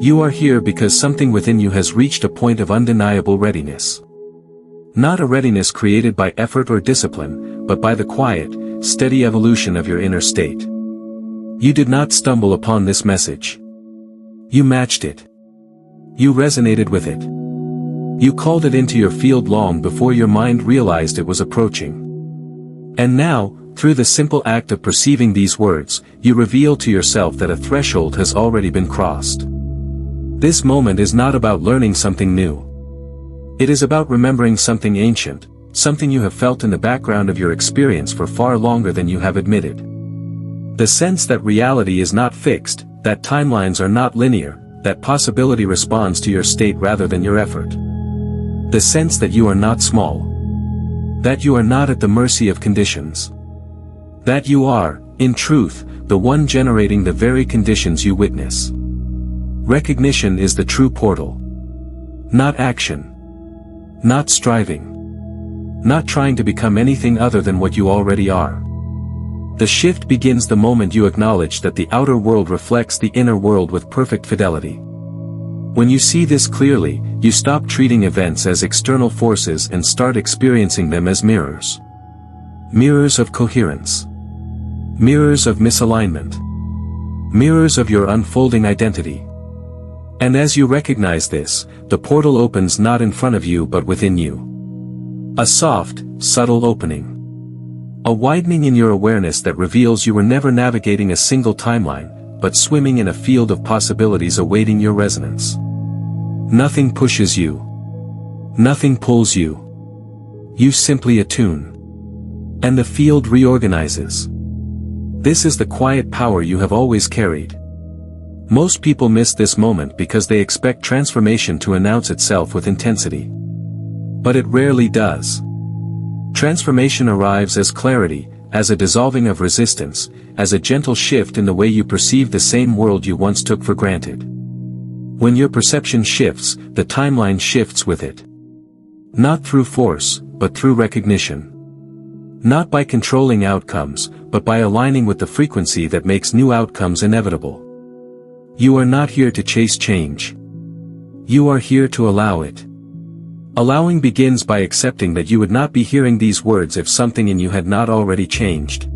You are here because something within you has reached a point of undeniable readiness. Not a readiness created by effort or discipline, but by the quiet, steady evolution of your inner state. You did not stumble upon this message. You matched it. You resonated with it. You called it into your field long before your mind realized it was approaching. And now, through the simple act of perceiving these words, you reveal to yourself that a threshold has already been crossed. This moment is not about learning something new. It is about remembering something ancient, something you have felt in the background of your experience for far longer than you have admitted. The sense that reality is not fixed, that timelines are not linear, that possibility responds to your state rather than your effort. The sense that you are not small. That you are not at the mercy of conditions. That you are, in truth, the one generating the very conditions you witness. Recognition is the true portal. Not action. Not striving. Not trying to become anything other than what you already are. The shift begins the moment you acknowledge that the outer world reflects the inner world with perfect fidelity. When you see this clearly, you stop treating events as external forces and start experiencing them as mirrors. Mirrors of coherence. Mirrors of misalignment. Mirrors of your unfolding identity. And as you recognize this, the portal opens not in front of you but within you. A soft, subtle opening. A widening in your awareness that reveals you were never navigating a single timeline, but swimming in a field of possibilities awaiting your resonance. Nothing pushes you. Nothing pulls you. You simply attune. And the field reorganizes. This is the quiet power you have always carried. Most people miss this moment because they expect transformation to announce itself with intensity. But it rarely does. Transformation arrives as clarity, as a dissolving of resistance, as a gentle shift in the way you perceive the same world you once took for granted. When your perception shifts, the timeline shifts with it. Not through force, but through recognition. Not by controlling outcomes, but by aligning with the frequency that makes new outcomes inevitable. You are not here to chase change. You are here to allow it. Allowing begins by accepting that you would not be hearing these words if something in you had not already changed.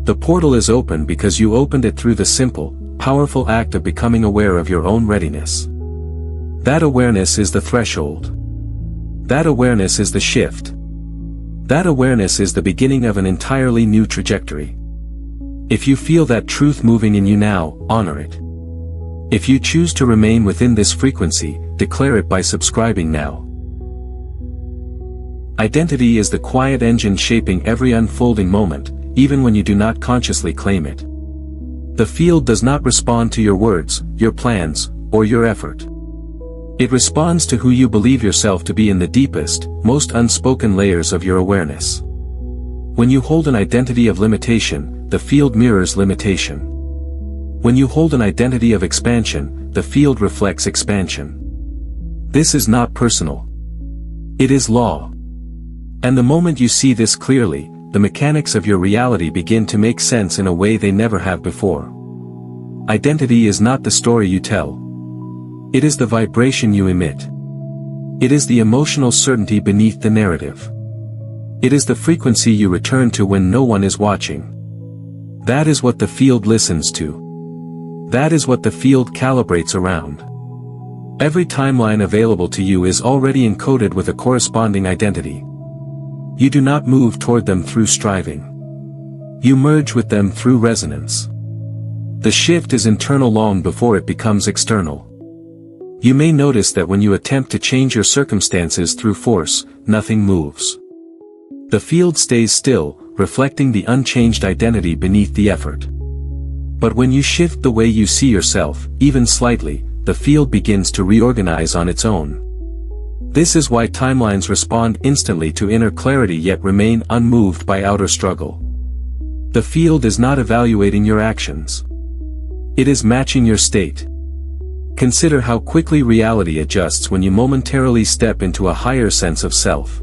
The portal is open because you opened it through the simple, powerful act of becoming aware of your own readiness. That awareness is the threshold. That awareness is the shift. That awareness is the beginning of an entirely new trajectory. If you feel that truth moving in you now, honor it. If you choose to remain within this frequency, declare it by subscribing now. Identity is the quiet engine shaping every unfolding moment, even when you do not consciously claim it. The field does not respond to your words, your plans, or your effort. It responds to who you believe yourself to be in the deepest, most unspoken layers of your awareness. When you hold an identity of limitation, the field mirrors limitation. When you hold an identity of expansion, the field reflects expansion. This is not personal. It is law. And the moment you see this clearly, the mechanics of your reality begin to make sense in a way they never have before. Identity is not the story you tell. It is the vibration you emit. It is the emotional certainty beneath the narrative. It is the frequency you return to when no one is watching. That is what the field listens to. That is what the field calibrates around. Every timeline available to you is already encoded with a corresponding identity. You do not move toward them through striving. You merge with them through resonance. The shift is internal long before it becomes external. You may notice that when you attempt to change your circumstances through force, nothing moves. The field stays still, reflecting the unchanged identity beneath the effort. But when you shift the way you see yourself, even slightly, the field begins to reorganize on its own. This is why timelines respond instantly to inner clarity yet remain unmoved by outer struggle. The field is not evaluating your actions. It is matching your state. Consider how quickly reality adjusts when you momentarily step into a higher sense of self.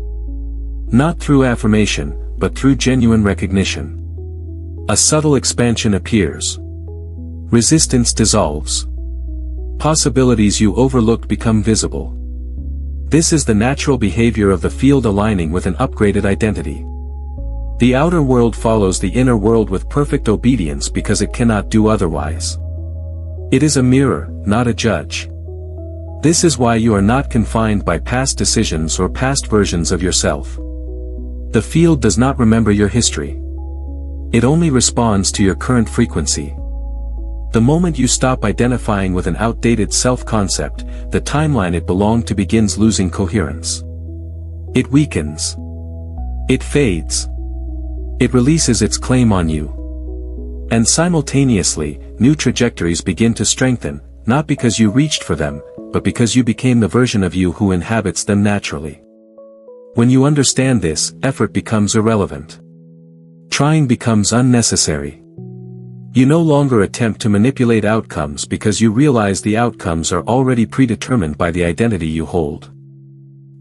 Not through affirmation, but through genuine recognition. A subtle expansion appears. Resistance dissolves. Possibilities you overlooked become visible. This is the natural behavior of the field aligning with an upgraded identity. The outer world follows the inner world with perfect obedience because it cannot do otherwise. It is a mirror, not a judge. This is why you are not confined by past decisions or past versions of yourself. The field does not remember your history. It only responds to your current frequency. The moment you stop identifying with an outdated self-concept, the timeline it belonged to begins losing coherence. It weakens. It fades. It releases its claim on you. And simultaneously, new trajectories begin to strengthen, not because you reached for them, but because you became the version of you who inhabits them naturally. When you understand this, effort becomes irrelevant. Trying becomes unnecessary. You no longer attempt to manipulate outcomes because you realize the outcomes are already predetermined by the identity you hold.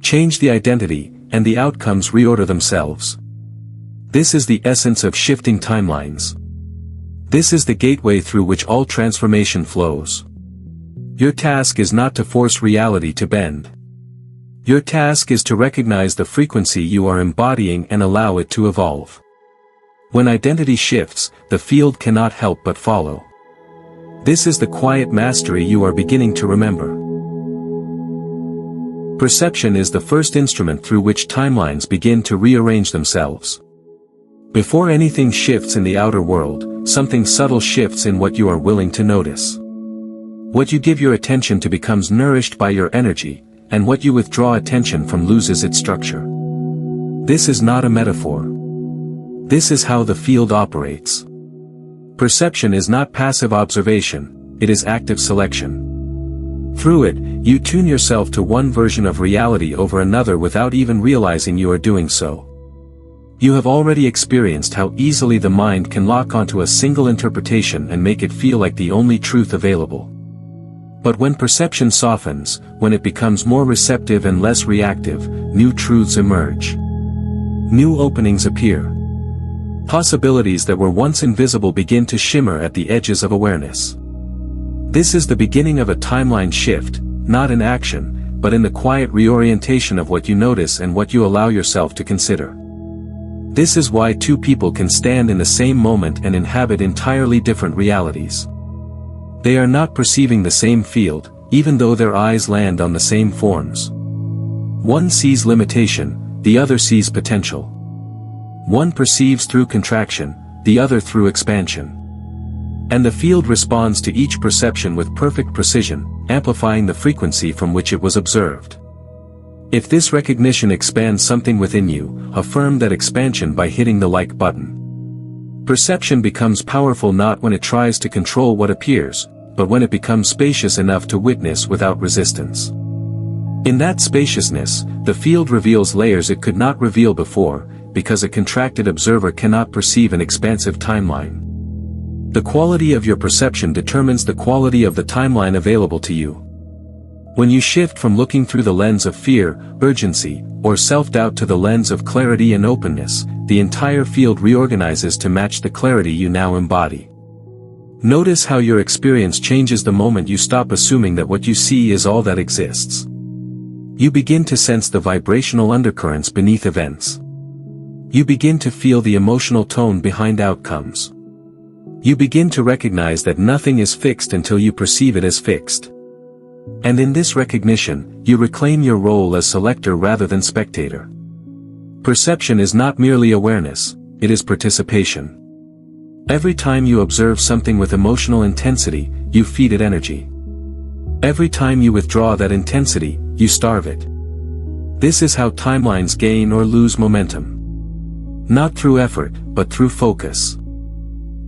Change the identity, and the outcomes reorder themselves. This is the essence of shifting timelines. This is the gateway through which all transformation flows. Your task is not to force reality to bend. Your task is to recognize the frequency you are embodying and allow it to evolve. When identity shifts, the field cannot help but follow. This is the quiet mastery you are beginning to remember. Perception is the first instrument through which timelines begin to rearrange themselves. Before anything shifts in the outer world, something subtle shifts in what you are willing to notice. What you give your attention to becomes nourished by your energy, and what you withdraw attention from loses its structure. This is not a metaphor. This is how the field operates. Perception is not passive observation, it is active selection. Through it, you tune yourself to one version of reality over another without even realizing you are doing so. You have already experienced how easily the mind can lock onto a single interpretation and make it feel like the only truth available. But when perception softens, when it becomes more receptive and less reactive, new truths emerge. New openings appear. Possibilities that were once invisible begin to shimmer at the edges of awareness. This is the beginning of a timeline shift, not in action, but in the quiet reorientation of what you notice and what you allow yourself to consider. This is why two people can stand in the same moment and inhabit entirely different realities. They are not perceiving the same field, even though their eyes land on the same forms. One sees limitation, the other sees potential. One perceives through contraction, the other through expansion. And the field responds to each perception with perfect precision, amplifying the frequency from which it was observed. If this recognition expands something within you, affirm that expansion by hitting the like button. Perception becomes powerful not when it tries to control what appears, but when it becomes spacious enough to witness without resistance. In that spaciousness, the field reveals layers it could not reveal before, because a contracted observer cannot perceive an expansive timeline. The quality of your perception determines the quality of the timeline available to you. When you shift from looking through the lens of fear, urgency, or self-doubt to the lens of clarity and openness, the entire field reorganizes to match the clarity you now embody. Notice how your experience changes the moment you stop assuming that what you see is all that exists. You begin to sense the vibrational undercurrents beneath events. You begin to feel the emotional tone behind outcomes. You begin to recognize that nothing is fixed until you perceive it as fixed. And in this recognition, you reclaim your role as selector rather than spectator. Perception is not merely awareness, it is participation. Every time you observe something with emotional intensity, you feed it energy. Every time you withdraw that intensity, you starve it. This is how timelines gain or lose momentum. Not through effort, but through focus.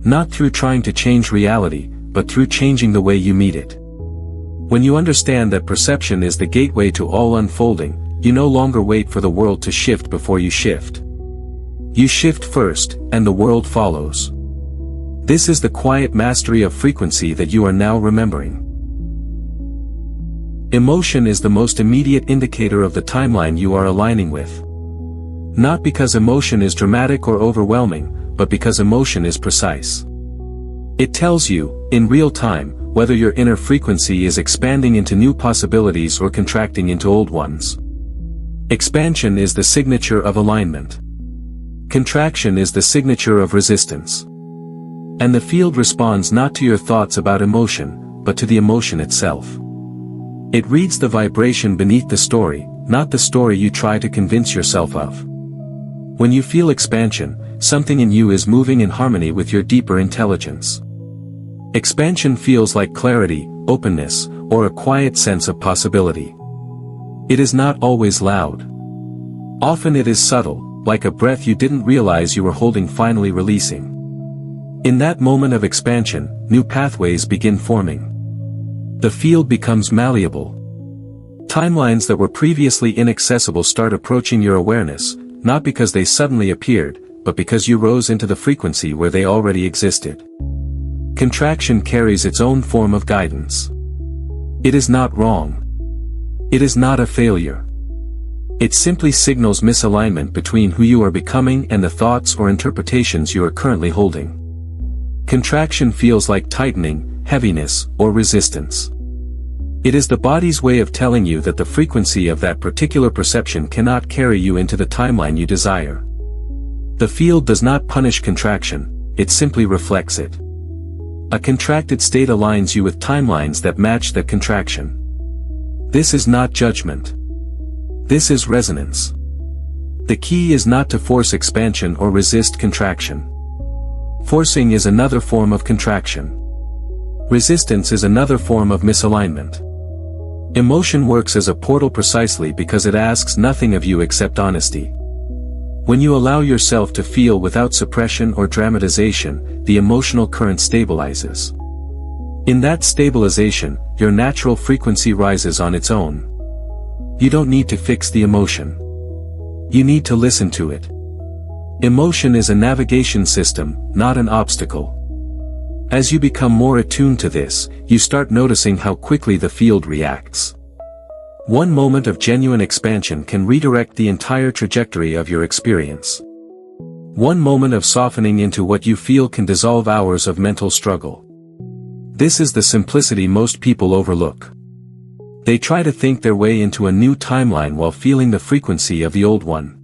Not through trying to change reality, but through changing the way you meet it. When you understand that perception is the gateway to all unfolding, you no longer wait for the world to shift before you shift. You shift first, and the world follows. This is the quiet mastery of frequency that you are now remembering. Emotion is the most immediate indicator of the timeline you are aligning with. Not because emotion is dramatic or overwhelming, but because emotion is precise. It tells you, in real time, whether your inner frequency is expanding into new possibilities or contracting into old ones. Expansion is the signature of alignment. Contraction is the signature of resistance. And the field responds not to your thoughts about emotion, but to the emotion itself. It reads the vibration beneath the story, not the story you try to convince yourself of. When you feel expansion, something in you is moving in harmony with your deeper intelligence. Expansion feels like clarity, openness, or a quiet sense of possibility. It is not always loud. Often it is subtle, like a breath you didn't realize you were holding finally releasing. In that moment of expansion, new pathways begin forming. The field becomes malleable. Timelines that were previously inaccessible start approaching your awareness, not because they suddenly appeared, but because you rose into the frequency where they already existed. Contraction carries its own form of guidance. It is not wrong. It is not a failure. It simply signals misalignment between who you are becoming and the thoughts or interpretations you are currently holding. Contraction feels like tightening, heaviness, or resistance. It is the body's way of telling you that the frequency of that particular perception cannot carry you into the timeline you desire. The field does not punish contraction, it simply reflects it. A contracted state aligns you with timelines that match that contraction. This is not judgment. This is resonance. The key is not to force expansion or resist contraction. Forcing is another form of contraction. Resistance is another form of misalignment. Emotion works as a portal precisely because it asks nothing of you except honesty. When you allow yourself to feel without suppression or dramatization, the emotional current stabilizes. In that stabilization, your natural frequency rises on its own. You don't need to fix the emotion. You need to listen to it. Emotion is a navigation system, not an obstacle. As you become more attuned to this, you start noticing how quickly the field reacts. One moment of genuine expansion can redirect the entire trajectory of your experience. One moment of softening into what you feel can dissolve hours of mental struggle. This is the simplicity most people overlook. They try to think their way into a new timeline while feeling the frequency of the old one.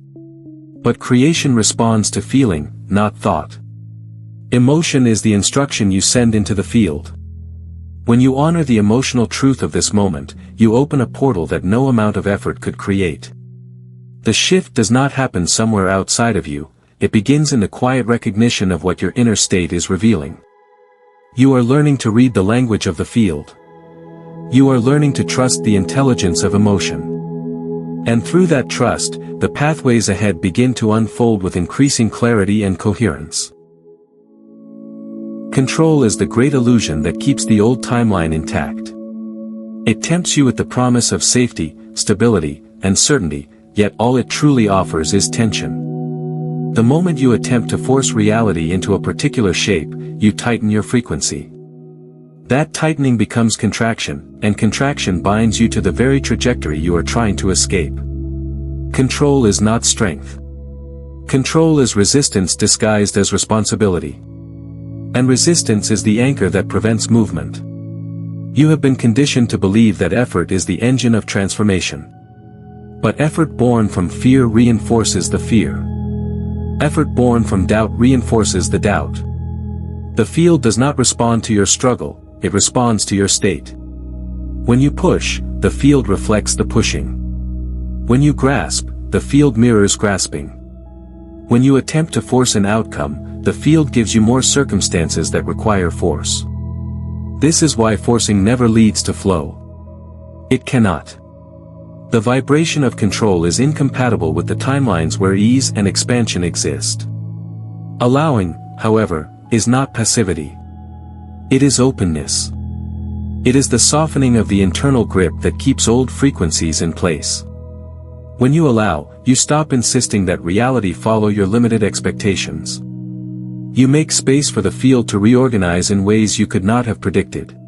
But creation responds to feeling, not thought. Emotion is the instruction you send into the field. When you honor the emotional truth of this moment, you open a portal that no amount of effort could create. The shift does not happen somewhere outside of you, it begins in the quiet recognition of what your inner state is revealing. You are learning to read the language of the field. You are learning to trust the intelligence of emotion. And through that trust, the pathways ahead begin to unfold with increasing clarity and coherence. Control is the great illusion that keeps the old timeline intact. It tempts you with the promise of safety, stability, and certainty, yet all it truly offers is tension. The moment you attempt to force reality into a particular shape, you tighten your frequency. That tightening becomes contraction, and contraction binds you to the very trajectory you are trying to escape. Control is not strength. Control is resistance disguised as responsibility. And resistance is the anchor that prevents movement. You have been conditioned to believe that effort is the engine of transformation. But effort born from fear reinforces the fear. Effort born from doubt reinforces the doubt. The field does not respond to your struggle, it responds to your state. When you push, the field reflects the pushing. When you grasp, the field mirrors grasping. When you attempt to force an outcome, the field gives you more circumstances that require force. This is why forcing never leads to flow. It cannot. The vibration of control is incompatible with the timelines where ease and expansion exist. Allowing, however, is not passivity. It is openness. It is the softening of the internal grip that keeps old frequencies in place. When you allow, you stop insisting that reality follow your limited expectations. You make space for the field to reorganize in ways you could not have predicted.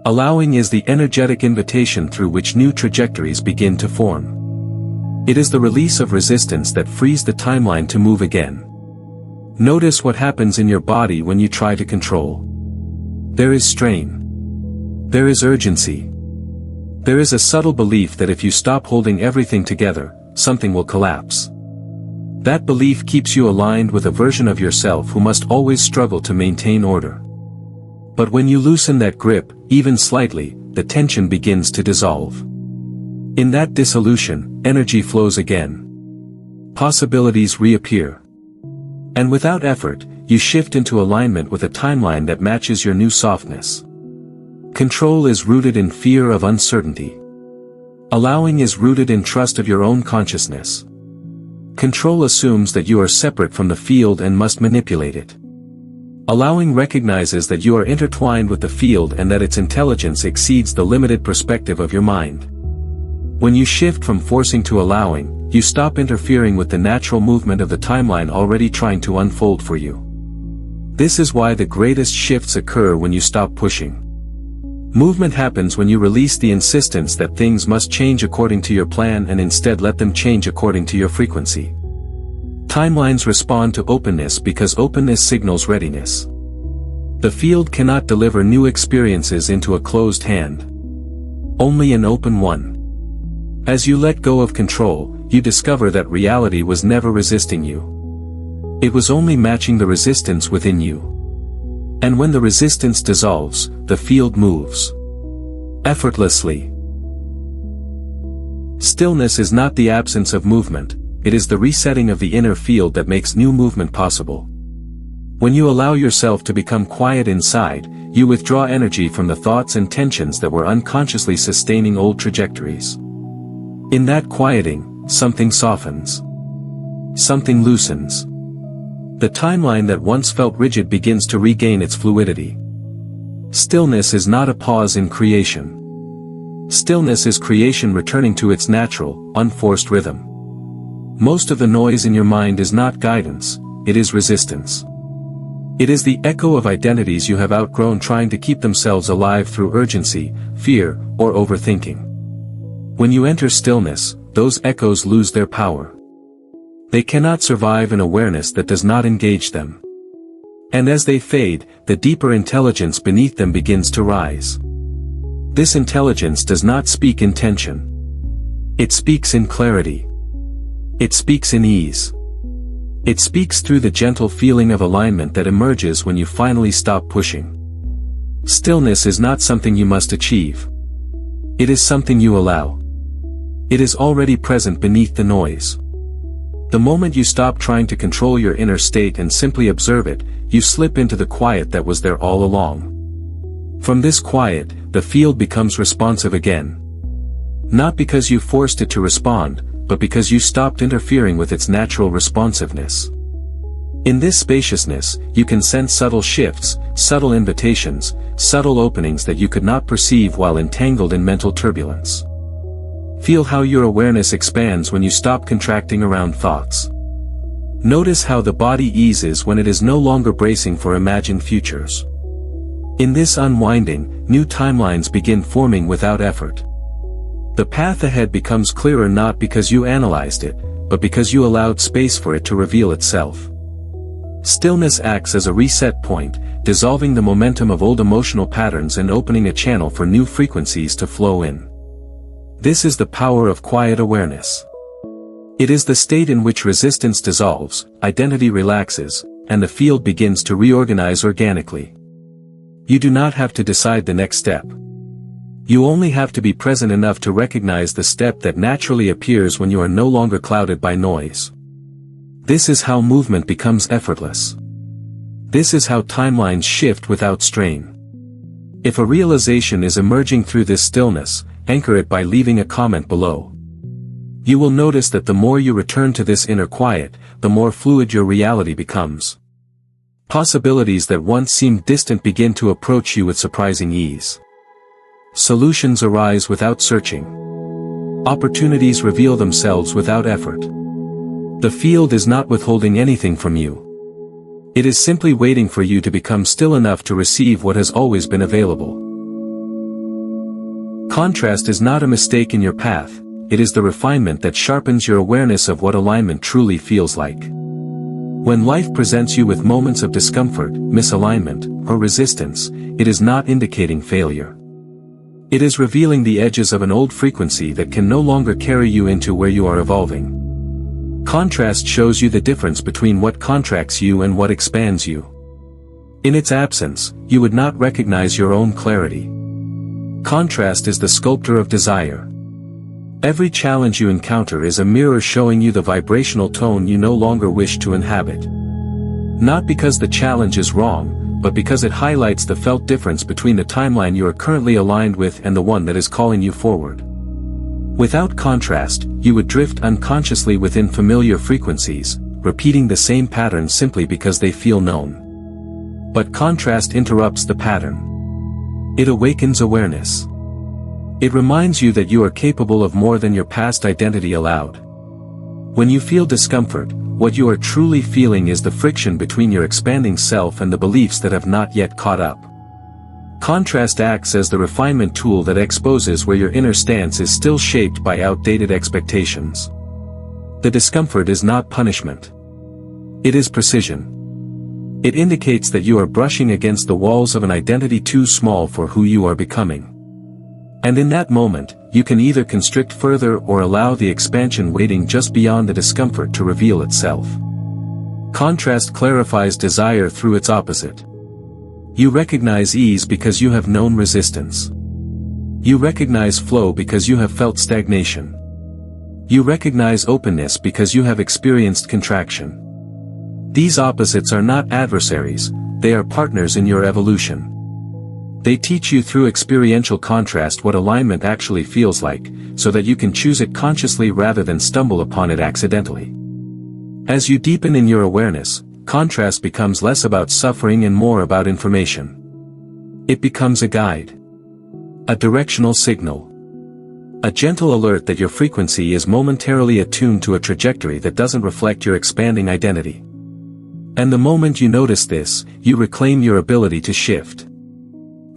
Allowing is the energetic invitation through which new trajectories begin to form. It is the release of resistance that frees the timeline to move again. Notice what happens in your body when you try to control. There is strain. There is urgency. There is a subtle belief that if you stop holding everything together, something will collapse. That belief keeps you aligned with a version of yourself who must always struggle to maintain order. But when you loosen that grip, even slightly, the tension begins to dissolve. In that dissolution, energy flows again. Possibilities reappear. And without effort, you shift into alignment with a timeline that matches your new softness. Control is rooted in fear of uncertainty. Allowing is rooted in trust of your own consciousness. Control assumes that you are separate from the field and must manipulate it. Allowing recognizes that you are intertwined with the field and that its intelligence exceeds the limited perspective of your mind. When you shift from forcing to allowing, you stop interfering with the natural movement of the timeline already trying to unfold for you. This is why the greatest shifts occur when you stop pushing. Movement happens when you release the insistence that things must change according to your plan and instead let them change according to your frequency. Timelines respond to openness because openness signals readiness. The field cannot deliver new experiences into a closed hand. Only an open one. As you let go of control, you discover that reality was never resisting you. It was only matching the resistance within you. And when the resistance dissolves, the field moves. Effortlessly. Stillness is not the absence of movement, it is the resetting of the inner field that makes new movement possible. When you allow yourself to become quiet inside, you withdraw energy from the thoughts and tensions that were unconsciously sustaining old trajectories. In that quieting, something softens. Something loosens. The timeline that once felt rigid begins to regain its fluidity. Stillness is not a pause in creation. Stillness is creation returning to its natural, unforced rhythm. Most of the noise in your mind is not guidance, it is resistance. It is the echo of identities you have outgrown trying to keep themselves alive through urgency, fear, or overthinking. When you enter stillness, those echoes lose their power. They cannot survive an awareness that does not engage them. And as they fade, the deeper intelligence beneath them begins to rise. This intelligence does not speak in tension. It speaks in clarity. It speaks in ease. It speaks through the gentle feeling of alignment that emerges when you finally stop pushing. Stillness is not something you must achieve. It is something you allow. It is already present beneath the noise. The moment you stop trying to control your inner state and simply observe it, you slip into the quiet that was there all along. From this quiet, the field becomes responsive again. Not because you forced it to respond, but because you stopped interfering with its natural responsiveness. In this spaciousness, you can sense subtle shifts, subtle invitations, subtle openings that you could not perceive while entangled in mental turbulence. Feel how your awareness expands when you stop contracting around thoughts. Notice how the body eases when it is no longer bracing for imagined futures. In this unwinding, new timelines begin forming without effort. The path ahead becomes clearer not because you analyzed it, but because you allowed space for it to reveal itself. Stillness acts as a reset point, dissolving the momentum of old emotional patterns and opening a channel for new frequencies to flow in. This is the power of quiet awareness. It is the state in which resistance dissolves, identity relaxes, and the field begins to reorganize organically. You do not have to decide the next step. You only have to be present enough to recognize the step that naturally appears when you are no longer clouded by noise. This is how movement becomes effortless. This is how timelines shift without strain. If a realization is emerging through this stillness, anchor it by leaving a comment below. You will notice that the more you return to this inner quiet, the more fluid your reality becomes. Possibilities that once seemed distant begin to approach you with surprising ease. Solutions arise without searching. Opportunities reveal themselves without effort. The field is not withholding anything from you. It is simply waiting for you to become still enough to receive what has always been available. Contrast is not a mistake in your path, it is the refinement that sharpens your awareness of what alignment truly feels like. When life presents you with moments of discomfort, misalignment, or resistance, it is not indicating failure. It is revealing the edges of an old frequency that can no longer carry you into where you are evolving. Contrast shows you the difference between what contracts you and what expands you. In its absence, you would not recognize your own clarity. Contrast is the sculptor of desire. Every challenge you encounter is a mirror showing you the vibrational tone you no longer wish to inhabit. Not because the challenge is wrong, but because it highlights the felt difference between the timeline you are currently aligned with and the one that is calling you forward. Without contrast, you would drift unconsciously within familiar frequencies, repeating the same pattern simply because they feel known. But contrast interrupts the pattern. It awakens awareness. It reminds you that you are capable of more than your past identity allowed. When you feel discomfort, what you are truly feeling is the friction between your expanding self and the beliefs that have not yet caught up. Contrast acts as the refinement tool that exposes where your inner stance is still shaped by outdated expectations. The discomfort is not punishment. It is precision. It indicates that you are brushing against the walls of an identity too small for who you are becoming. And in that moment, you can either constrict further or allow the expansion waiting just beyond the discomfort to reveal itself. Contrast clarifies desire through its opposite. You recognize ease because you have known resistance. You recognize flow because you have felt stagnation. You recognize openness because you have experienced contraction. These opposites are not adversaries, they are partners in your evolution. They teach you through experiential contrast what alignment actually feels like, so that you can choose it consciously rather than stumble upon it accidentally. As you deepen in your awareness, contrast becomes less about suffering and more about information. It becomes a guide. A directional signal. A gentle alert that your frequency is momentarily attuned to a trajectory that doesn't reflect your expanding identity. And the moment you notice this, you reclaim your ability to shift.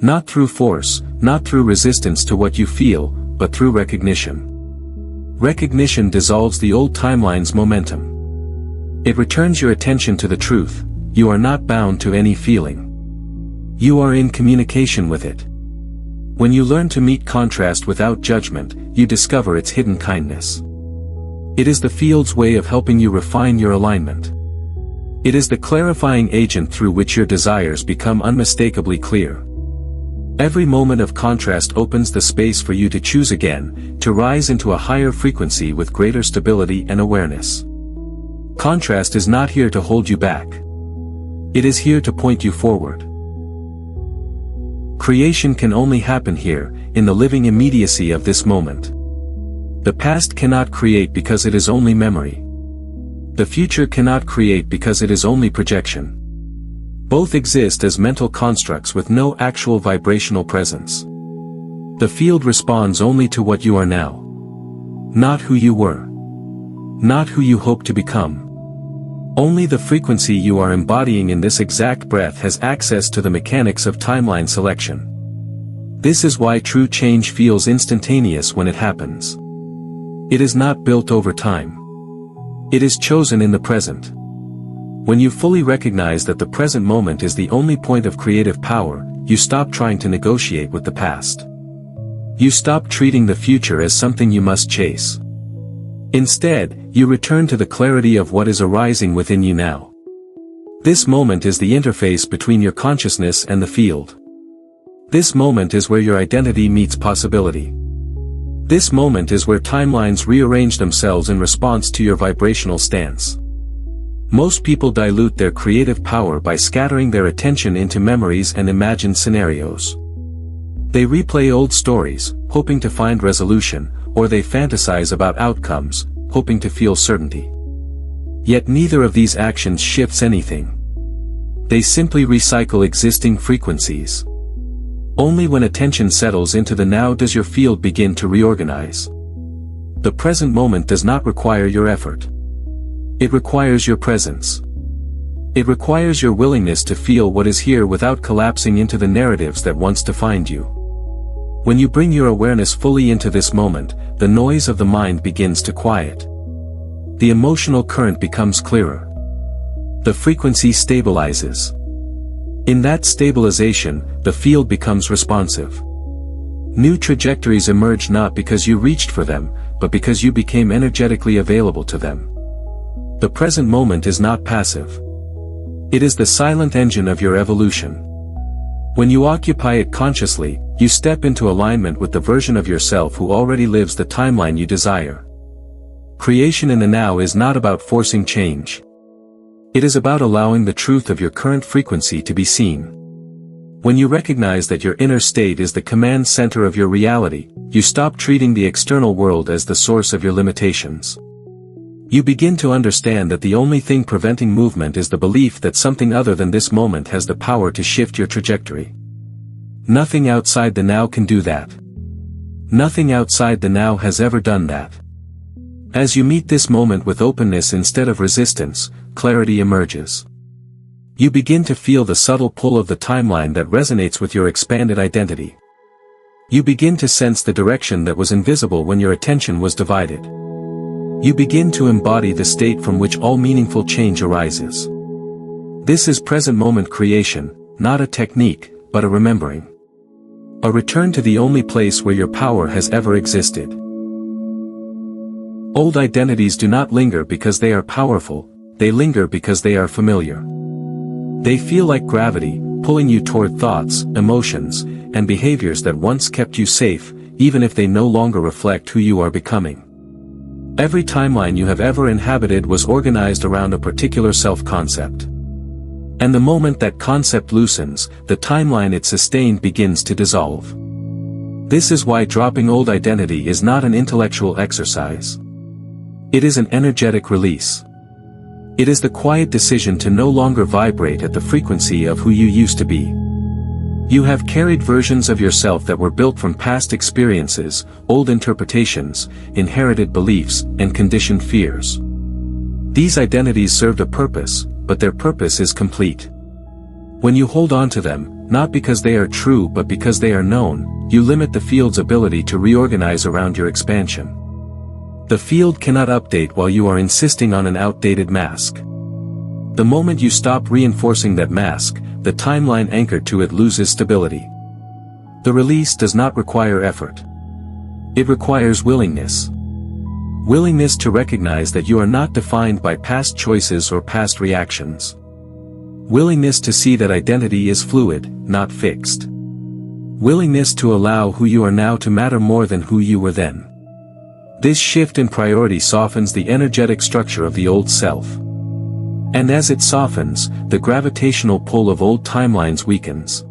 Not through force, not through resistance to what you feel, but through recognition. Recognition dissolves the old timeline's momentum. It returns your attention to the truth: you are not bound to any feeling. You are in communication with it. When you learn to meet contrast without judgment, you discover its hidden kindness. It is the field's way of helping you refine your alignment. It is the clarifying agent through which your desires become unmistakably clear. Every moment of contrast opens the space for you to choose again, to rise into a higher frequency with greater stability and awareness. Contrast is not here to hold you back. It is here to point you forward. Creation can only happen here, in the living immediacy of this moment. The past cannot create because it is only memory. The future cannot create because it is only projection. Both exist as mental constructs with no actual vibrational presence. The field responds only to what you are now. Not who you were. Not who you hope to become. Only the frequency you are embodying in this exact breath has access to the mechanics of timeline selection. This is why true change feels instantaneous when it happens. It is not built over time. It is chosen in the present. When you fully recognize that the present moment is the only point of creative power, you stop trying to negotiate with the past. You stop treating the future as something you must chase. Instead, you return to the clarity of what is arising within you now. This moment is the interface between your consciousness and the field. This moment is where your identity meets possibility. This moment is where timelines rearrange themselves in response to your vibrational stance. Most people dilute their creative power by scattering their attention into memories and imagined scenarios. They replay old stories, hoping to find resolution, or they fantasize about outcomes, hoping to feel certainty. Yet neither of these actions shifts anything. They simply recycle existing frequencies. Only when attention settles into the now does your field begin to reorganize. The present moment does not require your effort. It requires your presence. It requires your willingness to feel what is here without collapsing into the narratives that once defined you. When you bring your awareness fully into this moment, the noise of the mind begins to quiet. The emotional current becomes clearer. The frequency stabilizes. In that stabilization, the field becomes responsive. New trajectories emerge not because you reached for them, but because you became energetically available to them. The present moment is not passive. It is the silent engine of your evolution. When you occupy it consciously, you step into alignment with the version of yourself who already lives the timeline you desire. Creation in the now is not about forcing change. It is about allowing the truth of your current frequency to be seen. When you recognize that your inner state is the command center of your reality, you stop treating the external world as the source of your limitations. You begin to understand that the only thing preventing movement is the belief that something other than this moment has the power to shift your trajectory. Nothing outside the now can do that. Nothing outside the now has ever done that. As you meet this moment with openness instead of resistance, clarity emerges. You begin to feel the subtle pull of the timeline that resonates with your expanded identity. You begin to sense the direction that was invisible when your attention was divided. You begin to embody the state from which all meaningful change arises. This is present moment creation, not a technique, but a remembering. A return to the only place where your power has ever existed. Old identities do not linger because they are powerful, they linger because they are familiar. They feel like gravity, pulling you toward thoughts, emotions, and behaviors that once kept you safe, even if they no longer reflect who you are becoming. Every timeline you have ever inhabited was organized around a particular self-concept. And the moment that concept loosens, the timeline it sustained begins to dissolve. This is why dropping old identity is not an intellectual exercise. It is an energetic release. It is the quiet decision to no longer vibrate at the frequency of who you used to be. You have carried versions of yourself that were built from past experiences, old interpretations, inherited beliefs, and conditioned fears. These identities served a purpose, but their purpose is complete. When you hold on to them, not because they are true but because they are known, you limit the field's ability to reorganize around your expansion. The field cannot update while you are insisting on an outdated mask. The moment you stop reinforcing that mask, the timeline anchored to it loses stability. The release does not require effort. It requires willingness. Willingness to recognize that you are not defined by past choices or past reactions. Willingness to see that identity is fluid, not fixed. Willingness to allow who you are now to matter more than who you were then. This shift in priority softens the energetic structure of the old self. And as it softens, the gravitational pull of old timelines weakens.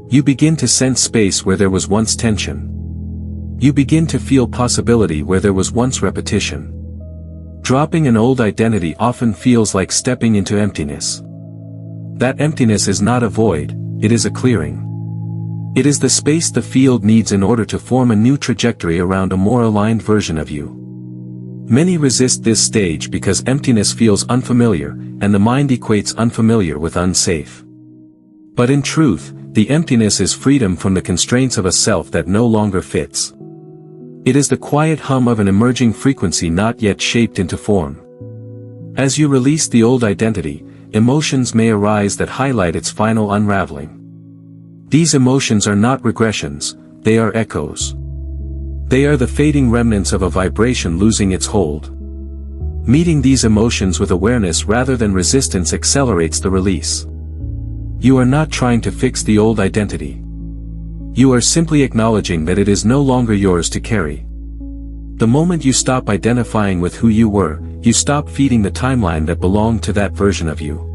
You begin to sense space where there was once tension. You begin to feel possibility where there was once repetition. Dropping an old identity often feels like stepping into emptiness. That emptiness is not a void, it is a clearing. It is the space the field needs in order to form a new trajectory around a more aligned version of you. Many resist this stage because emptiness feels unfamiliar, and the mind equates unfamiliar with unsafe. But in truth, the emptiness is freedom from the constraints of a self that no longer fits. It is the quiet hum of an emerging frequency not yet shaped into form. As you release the old identity, emotions may arise that highlight its final unraveling. These emotions are not regressions, they are echoes. They are the fading remnants of a vibration losing its hold. Meeting these emotions with awareness rather than resistance accelerates the release. You are not trying to fix the old identity. You are simply acknowledging that it is no longer yours to carry. The moment you stop identifying with who you were, you stop feeding the timeline that belonged to that version of you.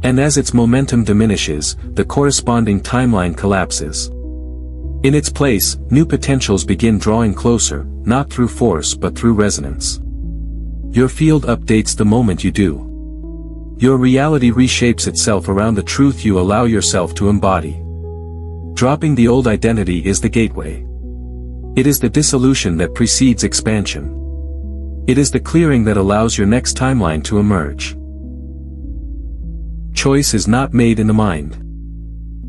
And as its momentum diminishes, the corresponding timeline collapses. In its place, new potentials begin drawing closer, not through force but through resonance. Your field updates the moment you do. Your reality reshapes itself around the truth you allow yourself to embody. Dropping the old identity is the gateway. It is the dissolution that precedes expansion. It is the clearing that allows your next timeline to emerge. Choice is not made in the mind.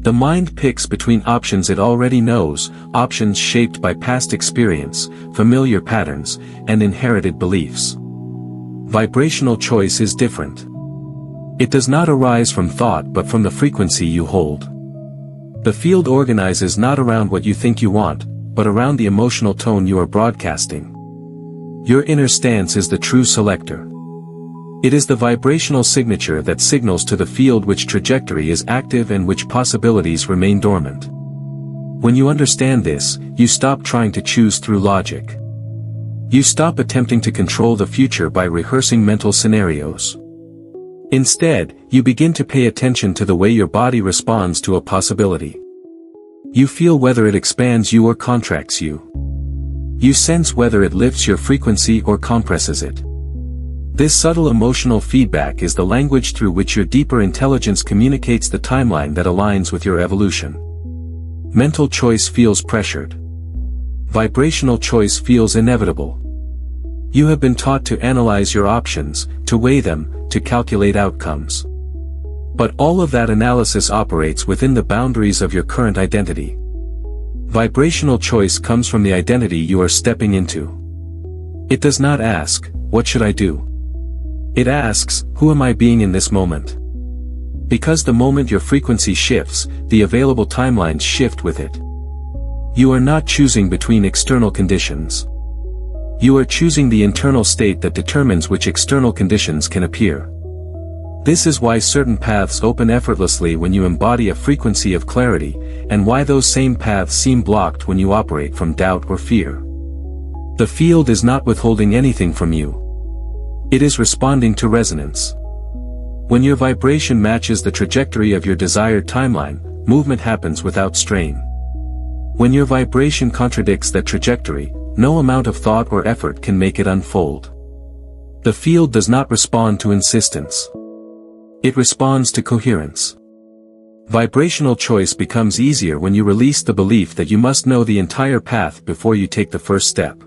The mind picks between options it already knows, options shaped by past experience, familiar patterns, and inherited beliefs. Vibrational choice is different. It does not arise from thought but from the frequency you hold. The field organizes not around what you think you want, but around the emotional tone you are broadcasting. Your inner stance is the true selector. It is the vibrational signature that signals to the field which trajectory is active and which possibilities remain dormant. When you understand this, you stop trying to choose through logic. You stop attempting to control the future by rehearsing mental scenarios. Instead, you begin to pay attention to the way your body responds to a possibility. You feel whether it expands you or contracts you. You sense whether it lifts your frequency or compresses it. This subtle emotional feedback is the language through which your deeper intelligence communicates the timeline that aligns with your evolution. Mental choice feels pressured. Vibrational choice feels inevitable. You have been taught to analyze your options, to weigh them, to calculate outcomes. But all of that analysis operates within the boundaries of your current identity. Vibrational choice comes from the identity you are stepping into. It does not ask, "What should I do?" It asks, "Who am I being in this moment?" Because the moment your frequency shifts, the available timelines shift with it. You are not choosing between external conditions. You are choosing the internal state that determines which external conditions can appear. This is why certain paths open effortlessly when you embody a frequency of clarity, and why those same paths seem blocked when you operate from doubt or fear. The field is not withholding anything from you. It is responding to resonance. When your vibration matches the trajectory of your desired timeline, movement happens without strain. When your vibration contradicts that trajectory, no amount of thought or effort can make it unfold. The field does not respond to insistence. It responds to coherence. Vibrational choice becomes easier when you release the belief that you must know the entire path before you take the first step.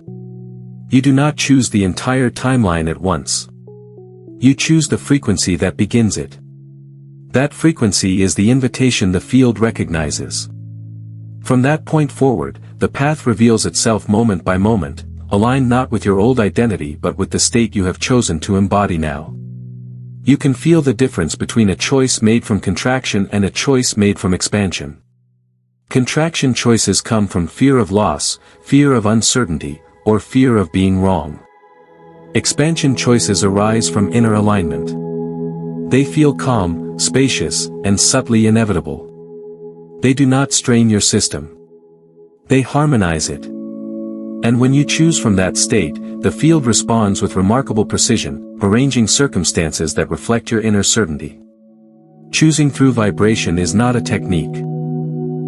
You do not choose the entire timeline at once. You choose the frequency that begins it. That frequency is the invitation the field recognizes. From that point forward, the path reveals itself moment by moment, aligned not with your old identity but with the state you have chosen to embody now. You can feel the difference between a choice made from contraction and a choice made from expansion. Contraction choices come from fear of loss, fear of uncertainty, or fear of being wrong. Expansion choices arise from inner alignment. They feel calm, spacious, and subtly inevitable. They do not strain your system. They harmonize it. And when you choose from that state, the field responds with remarkable precision, arranging circumstances that reflect your inner certainty. Choosing through vibration is not a technique.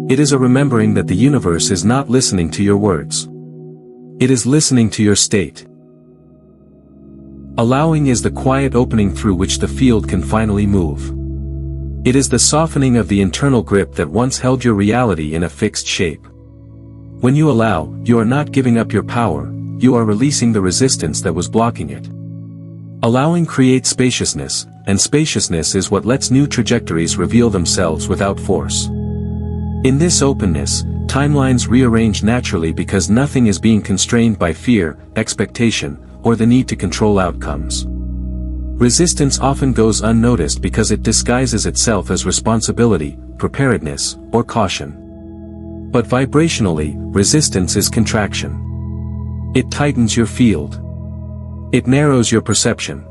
It is a remembering that the universe is not listening to your words. It is listening to your state. Allowing is the quiet opening through which the field can finally move. It is the softening of the internal grip that once held your reality in a fixed shape. When you allow, you are not giving up your power, you are releasing the resistance that was blocking it. Allowing creates spaciousness, and spaciousness is what lets new trajectories reveal themselves without force. In this openness, timelines rearrange naturally because nothing is being constrained by fear, expectation, or the need to control outcomes. Resistance often goes unnoticed because it disguises itself as responsibility, preparedness, or caution. But vibrationally, resistance is contraction. It tightens your field. It narrows your perception.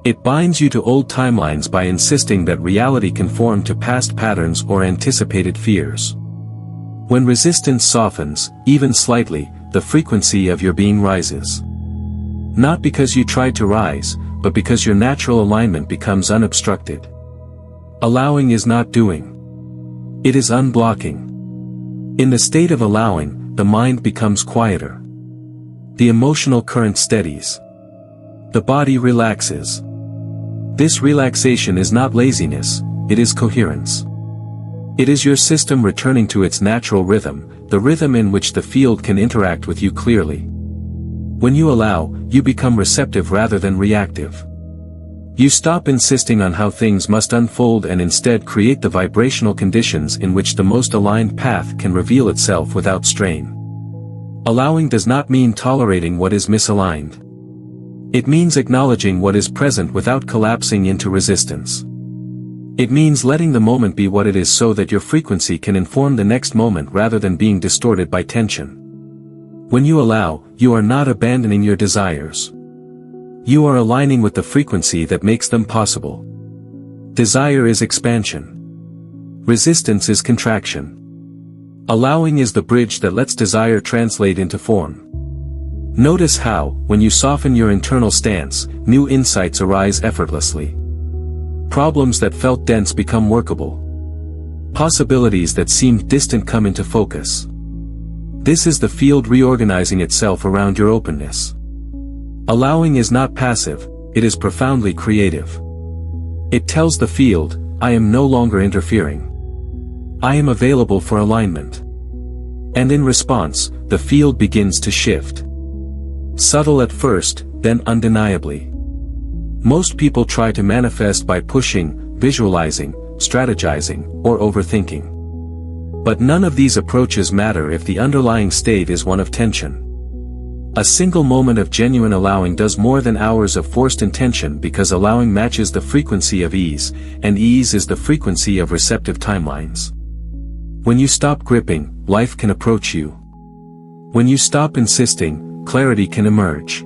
It binds you to old timelines by insisting that reality conform to past patterns or anticipated fears. When resistance softens, even slightly, the frequency of your being rises. Not because you tried to rise, but because your natural alignment becomes unobstructed. Allowing is not doing. It is unblocking. In the state of allowing, the mind becomes quieter. The emotional current steadies. The body relaxes. This relaxation is not laziness, it is coherence. It is your system returning to its natural rhythm, the rhythm in which the field can interact with you clearly. When you allow, you become receptive rather than reactive. You stop insisting on how things must unfold and instead create the vibrational conditions in which the most aligned path can reveal itself without strain. Allowing does not mean tolerating what is misaligned. It means acknowledging what is present without collapsing into resistance. It means letting the moment be what it is so that your frequency can inform the next moment rather than being distorted by tension. When you allow, you are not abandoning your desires. You are aligning with the frequency that makes them possible. Desire is expansion. Resistance is contraction. Allowing is the bridge that lets desire translate into form. Notice how, when you soften your internal stance, new insights arise effortlessly. Problems that felt dense become workable. Possibilities that seemed distant come into focus. This is the field reorganizing itself around your openness. Allowing is not passive, it is profoundly creative. It tells the field, I am no longer interfering. I am available for alignment. And in response, the field begins to shift. Subtle at first, then undeniably. Most people try to manifest by pushing, visualizing, strategizing, or overthinking. But none of these approaches matter if the underlying state is one of tension. A single moment of genuine allowing does more than hours of forced intention because allowing matches the frequency of ease, and ease is the frequency of receptive timelines. When you stop gripping, life can approach you. When you stop insisting, clarity can emerge.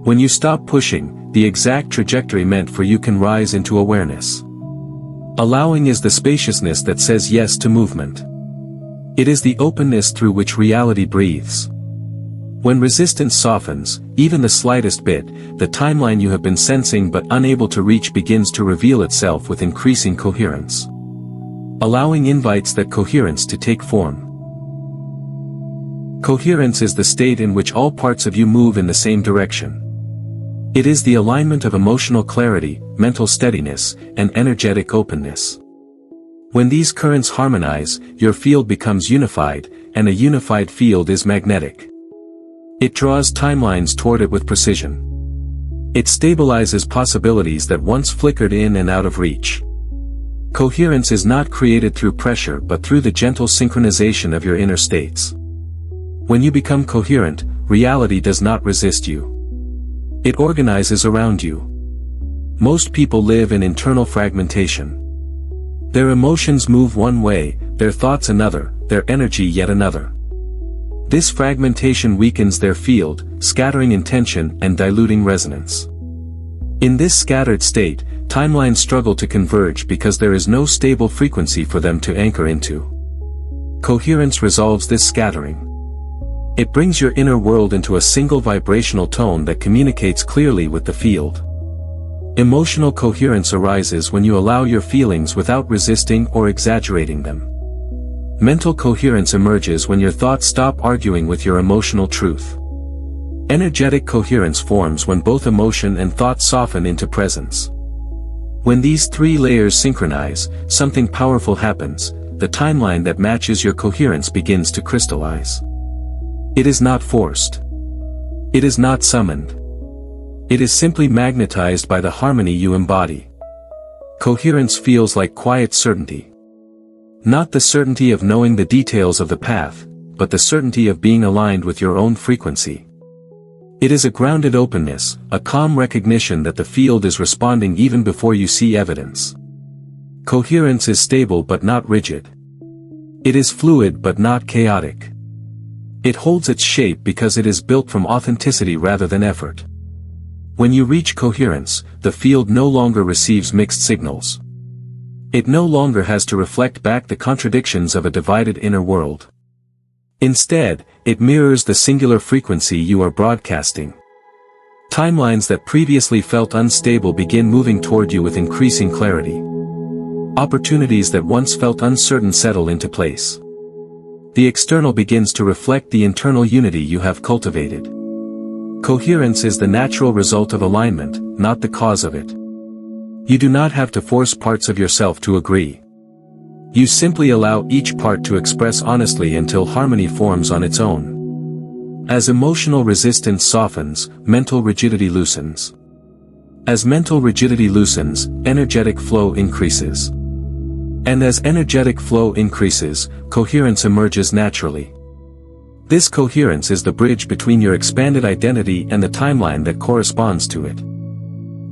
When you stop pushing, the exact trajectory meant for you can rise into awareness. Allowing is the spaciousness that says yes to movement. It is the openness through which reality breathes. When resistance softens, even the slightest bit, the timeline you have been sensing but unable to reach begins to reveal itself with increasing coherence. Allowing invites that coherence to take form. Coherence is the state in which all parts of you move in the same direction. It is the alignment of emotional clarity, mental steadiness, and energetic openness. When these currents harmonize, your field becomes unified, and a unified field is magnetic. It draws timelines toward it with precision. It stabilizes possibilities that once flickered in and out of reach. Coherence is not created through pressure but through the gentle synchronization of your inner states. When you become coherent, reality does not resist you. It organizes around you. Most people live in internal fragmentation. Their emotions move one way, their thoughts another, their energy yet another. This fragmentation weakens their field, scattering intention and diluting resonance. In this scattered state, timelines struggle to converge because there is no stable frequency for them to anchor into. Coherence resolves this scattering. It brings your inner world into a single vibrational tone that communicates clearly with the field. Emotional coherence arises when you allow your feelings without resisting or exaggerating them. Mental coherence emerges when your thoughts stop arguing with your emotional truth. Energetic coherence forms when both emotion and thought soften into presence. When these three layers synchronize, something powerful happens. The timeline that matches your coherence begins to crystallize. It is not forced. It is not summoned. It is simply magnetized by the harmony you embody. Coherence feels like quiet certainty. Not the certainty of knowing the details of the path, but the certainty of being aligned with your own frequency. It is a grounded openness, a calm recognition that the field is responding even before you see evidence. Coherence is stable but not rigid. It is fluid but not chaotic. It holds its shape because it is built from authenticity rather than effort. When you reach coherence, the field no longer receives mixed signals. It no longer has to reflect back the contradictions of a divided inner world. Instead, it mirrors the singular frequency you are broadcasting. Timelines that previously felt unstable begin moving toward you with increasing clarity. Opportunities that once felt uncertain settle into place. The external begins to reflect the internal unity you have cultivated. Coherence is the natural result of alignment, not the cause of it. You do not have to force parts of yourself to agree. You simply allow each part to express honestly until harmony forms on its own. As emotional resistance softens, mental rigidity loosens. As mental rigidity loosens, energetic flow increases. And as energetic flow increases, coherence emerges naturally. This coherence is the bridge between your expanded identity and the timeline that corresponds to it.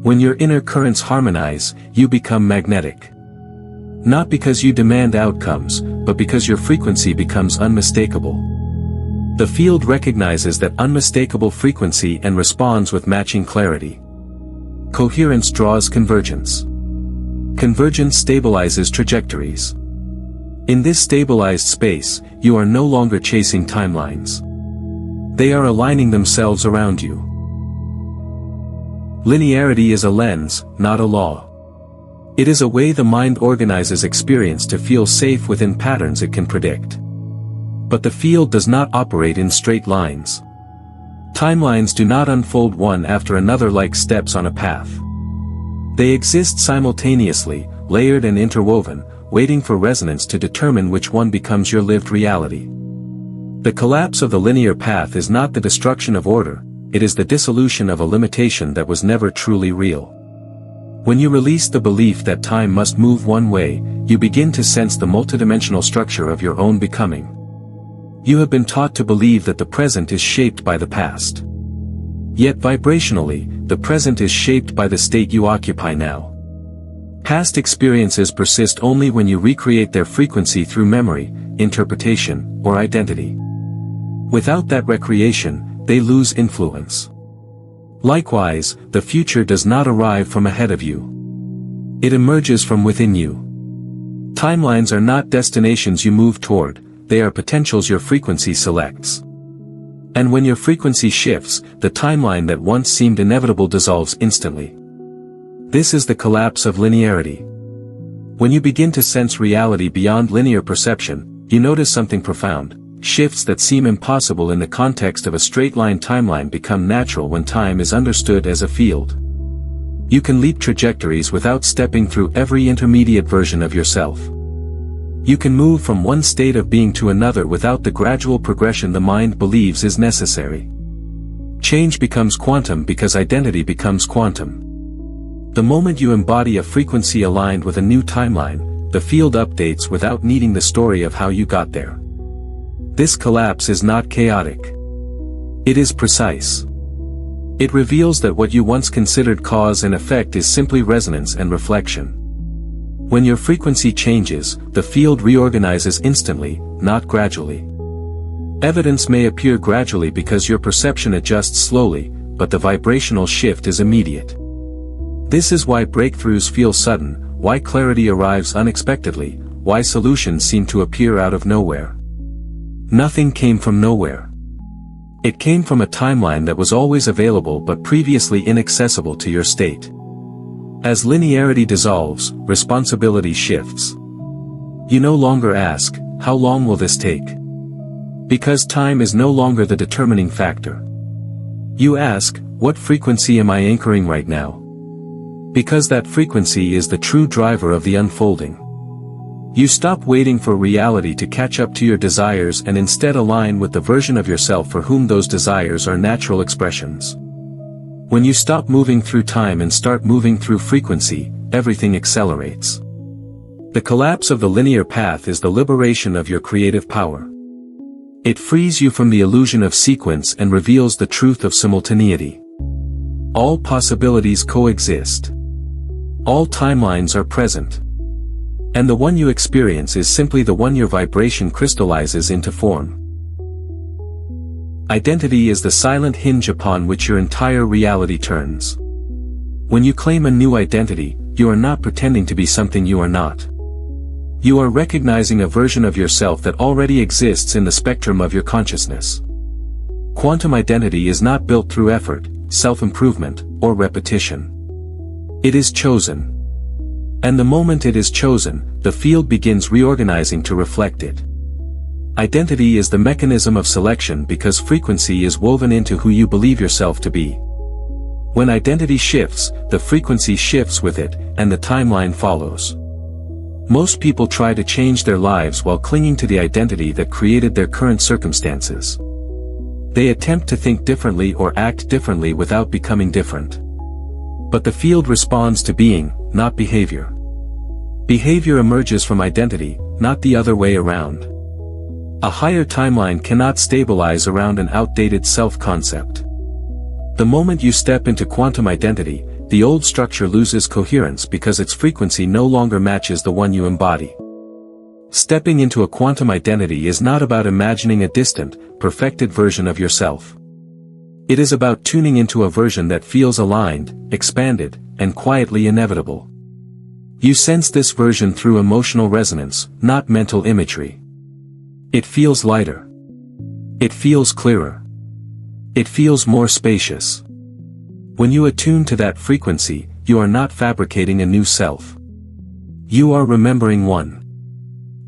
When your inner currents harmonize, you become magnetic. Not because you demand outcomes, but because your frequency becomes unmistakable. The field recognizes that unmistakable frequency and responds with matching clarity. Coherence draws convergence. Convergence stabilizes trajectories. In this stabilized space, you are no longer chasing timelines. They are aligning themselves around you. Linearity is a lens, not a law. It is a way the mind organizes experience to feel safe within patterns it can predict. But the field does not operate in straight lines. Timelines do not unfold one after another like steps on a path. They exist simultaneously, layered and interwoven, waiting for resonance to determine which one becomes your lived reality. The collapse of the linear path is not the destruction of order, it is the dissolution of a limitation that was never truly real. When you release the belief that time must move one way, you begin to sense the multidimensional structure of your own becoming. You have been taught to believe that the present is shaped by the past. Yet vibrationally, the present is shaped by the state you occupy now. Past experiences persist only when you recreate their frequency through memory, interpretation, or identity. Without that recreation, they lose influence. Likewise, the future does not arrive from ahead of you. It emerges from within you. Timelines are not destinations you move toward, they are potentials your frequency selects. And when your frequency shifts, the timeline that once seemed inevitable dissolves instantly. This is the collapse of linearity. When you begin to sense reality beyond linear perception, you notice something profound. Shifts that seem impossible in the context of a straight-line timeline become natural when time is understood as a field. You can leap trajectories without stepping through every intermediate version of yourself. You can move from one state of being to another without the gradual progression the mind believes is necessary. Change becomes quantum because identity becomes quantum. The moment you embody a frequency aligned with a new timeline, the field updates without needing the story of how you got there. This collapse is not chaotic. It is precise. It reveals that what you once considered cause and effect is simply resonance and reflection. When your frequency changes, the field reorganizes instantly, not gradually. Evidence may appear gradually because your perception adjusts slowly, but the vibrational shift is immediate. This is why breakthroughs feel sudden, why clarity arrives unexpectedly, why solutions seem to appear out of nowhere. Nothing came from nowhere. It came from a timeline that was always available but previously inaccessible to your state. As linearity dissolves, responsibility shifts. You no longer ask, how long will this take? Because time is no longer the determining factor. You ask, what frequency am I anchoring right now? Because that frequency is the true driver of the unfolding. You stop waiting for reality to catch up to your desires and instead align with the version of yourself for whom those desires are natural expressions. When you stop moving through time and start moving through frequency, everything accelerates. The collapse of the linear path is the liberation of your creative power. It frees you from the illusion of sequence and reveals the truth of simultaneity. All possibilities coexist. All timelines are present. And the one you experience is simply the one your vibration crystallizes into form. Identity is the silent hinge upon which your entire reality turns. When you claim a new identity, you are not pretending to be something you are not. You are recognizing a version of yourself that already exists in the spectrum of your consciousness. Quantum identity is not built through effort, self-improvement, or repetition. It is chosen. And the moment it is chosen, the field begins reorganizing to reflect it. Identity is the mechanism of selection because frequency is woven into who you believe yourself to be. When identity shifts, the frequency shifts with it, and the timeline follows. Most people try to change their lives while clinging to the identity that created their current circumstances. They attempt to think differently or act differently without becoming different. But the field responds to being, not behavior. Behavior emerges from identity, not the other way around. A higher timeline cannot stabilize around an outdated self-concept. The moment you step into quantum identity, the old structure loses coherence because its frequency no longer matches the one you embody. Stepping into a quantum identity is not about imagining a distant, perfected version of yourself. It is about tuning into a version that feels aligned, expanded, and quietly inevitable. You sense this version through emotional resonance, not mental imagery. It feels lighter. It feels clearer. It feels more spacious. When you attune to that frequency, you are not fabricating a new self. You are remembering one.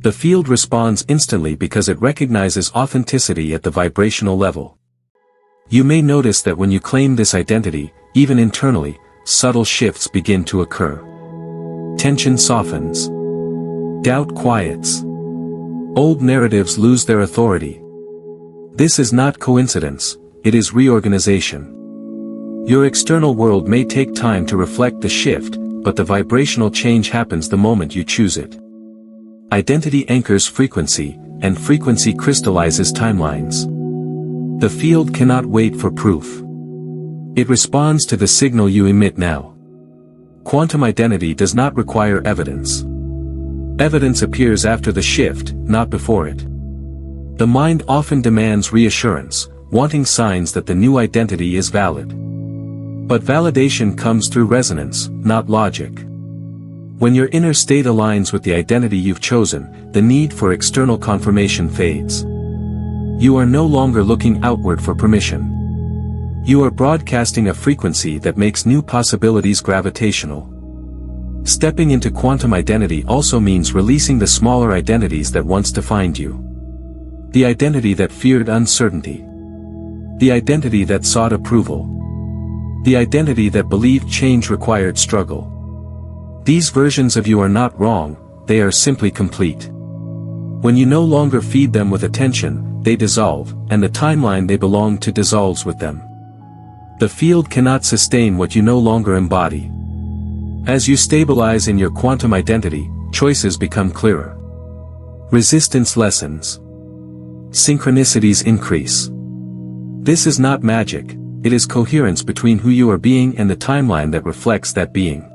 The field responds instantly because it recognizes authenticity at the vibrational level. You may notice that when you claim this identity, even internally, subtle shifts begin to occur. Tension softens. Doubt quiets. Old narratives lose their authority. This is not coincidence, it is reorganization. Your external world may take time to reflect the shift, but the vibrational change happens the moment you choose it. Identity anchors frequency, and frequency crystallizes timelines. The field cannot wait for proof. It responds to the signal you emit now. Quantum identity does not require evidence. Evidence appears after the shift, not before it. The mind often demands reassurance, wanting signs that the new identity is valid. But validation comes through resonance, not logic. When your inner state aligns with the identity you've chosen, the need for external confirmation fades. You are no longer looking outward for permission. You are broadcasting a frequency that makes new possibilities gravitational. Stepping into quantum identity also means releasing the smaller identities that once defined you. The identity that feared uncertainty. The identity that sought approval. The identity that believed change required struggle. These versions of you are not wrong, they are simply complete. When you no longer feed them with attention, they dissolve, and the timeline they belong to dissolves with them. The field cannot sustain what you no longer embody. As you stabilize in your quantum identity, choices become clearer. Resistance lessens. Synchronicities increase. This is not magic, it is coherence between who you are being and the timeline that reflects that being.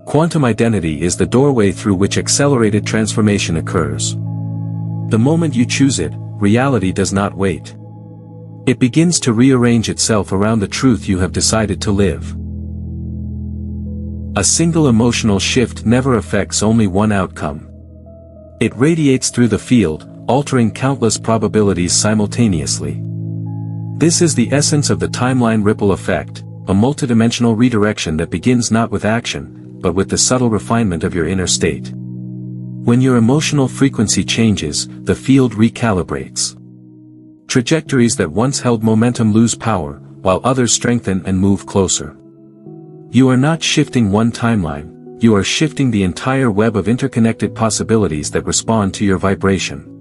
Quantum identity is the doorway through which accelerated transformation occurs. The moment you choose it, reality does not wait. It begins to rearrange itself around the truth you have decided to live. A single emotional shift never affects only one outcome. It radiates through the field, altering countless probabilities simultaneously. This is the essence of the timeline ripple effect, a multidimensional redirection that begins not with action, but with the subtle refinement of your inner state. When your emotional frequency changes, the field recalibrates. Trajectories that once held momentum lose power, while others strengthen and move closer. You are not shifting one timeline, you are shifting the entire web of interconnected possibilities that respond to your vibration.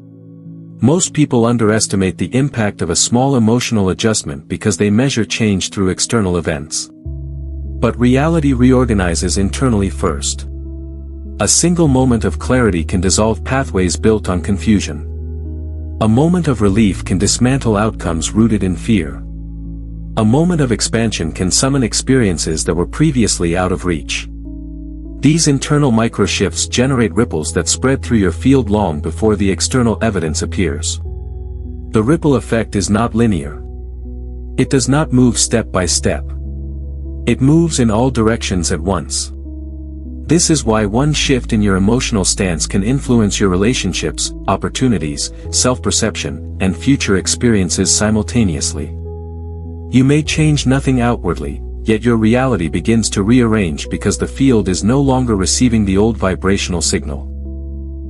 Most people underestimate the impact of a small emotional adjustment because they measure change through external events. But reality reorganizes internally first. A single moment of clarity can dissolve pathways built on confusion. A moment of relief can dismantle outcomes rooted in fear. A moment of expansion can summon experiences that were previously out of reach. These internal microshifts generate ripples that spread through your field long before the external evidence appears. The ripple effect is not linear. It does not move step by step. It moves in all directions at once. This is why one shift in your emotional stance can influence your relationships, opportunities, self-perception, and future experiences simultaneously. You may change nothing outwardly, yet your reality begins to rearrange because the field is no longer receiving the old vibrational signal.